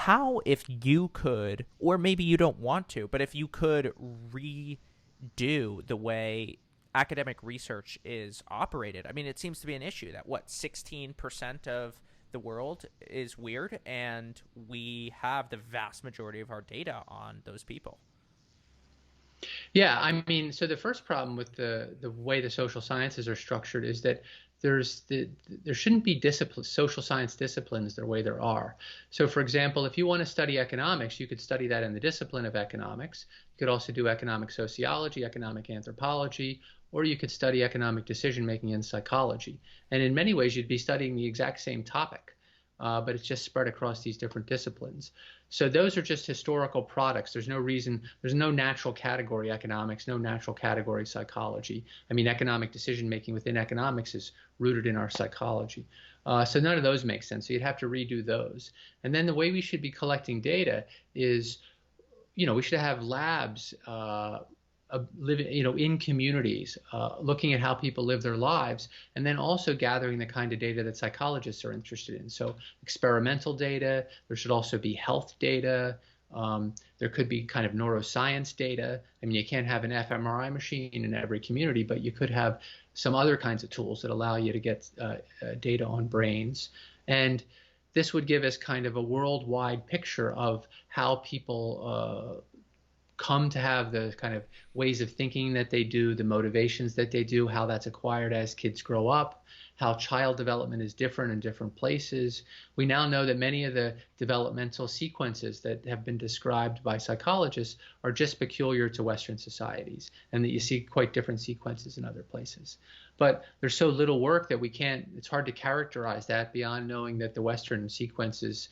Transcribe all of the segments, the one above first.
how, if you could, or maybe you don't want to, but if you could redo the way academic research is operated, I mean, it seems to be an issue that, what, 16% of the world is weird, and we have the vast majority of our data on those people. Yeah, I mean, so the first problem with the way the social sciences are structured is that there shouldn't be social science disciplines the way there are. So, for example, if you want to study economics, you could study that in the discipline of economics. You could also do economic sociology, economic anthropology, or you could study economic decision making in psychology. And in many ways, you'd be studying the exact same topic, but it's just spread across these different disciplines. So those are just historical products. There's no reason, there's no natural category economics, no natural category psychology. I mean, economic decision making within economics is rooted in our psychology. So none of those make sense. So you'd have to redo those. And then the way we should be collecting data is, we should have labs living, in communities, looking at how people live their lives, and then also gathering the kind of data that psychologists are interested in. So experimental data, there should also be health data. There could be kind of neuroscience data. I mean, you can't have an fMRI machine in every community, but you could have some other kinds of tools that allow you to get data on brains. And this would give us kind of a worldwide picture of how people come to have the kind of ways of thinking that they do, the motivations that they do, how that's acquired as kids grow up, how child development is different in different places. We now know that many of the developmental sequences that have been described by psychologists are just peculiar to Western societies, and that you see quite different sequences in other places. But there's so little work that it's hard to characterize that beyond knowing that the Western sequence is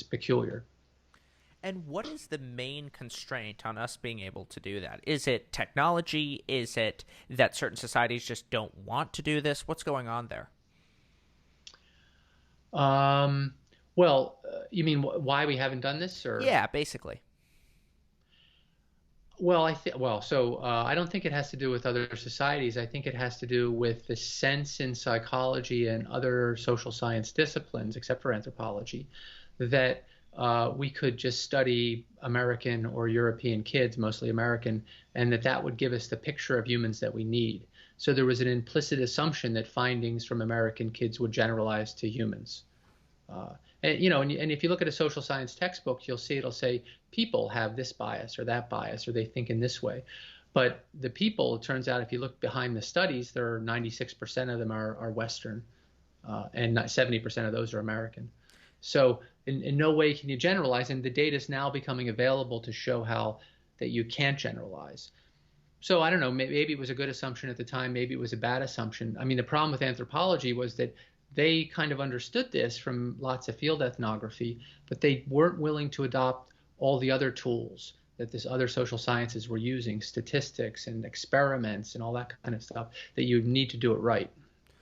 peculiar. And what is the main constraint on us being able to do that? Is it technology? Is it that certain societies just don't want to do this? What's going on there? Well, you mean why we haven't done this, or? Yeah, basically. Well, I don't think it has to do with other societies. I think it has to do with the sense in psychology and other social science disciplines, except for anthropology, that we could just study American or European kids, mostly American, and that would give us the picture of humans that we need. So there was an implicit assumption that findings from American kids would generalize to humans. And if you look at a social science textbook, you'll see it'll say people have this bias or that bias, or they think in this way. But the people, it turns out, if you look behind the studies, there are 96% of them are Western, and 70% of those are American. So in no way can you generalize, and the data is now becoming available to show how that you can't generalize. So I don't know, maybe it was a good assumption at the time, maybe it was a bad assumption. I mean, the problem with anthropology was that they kind of understood this from lots of field ethnography, but they weren't willing to adopt all the other tools that this other social sciences were using, statistics and experiments and all that kind of stuff, that you need to do it right.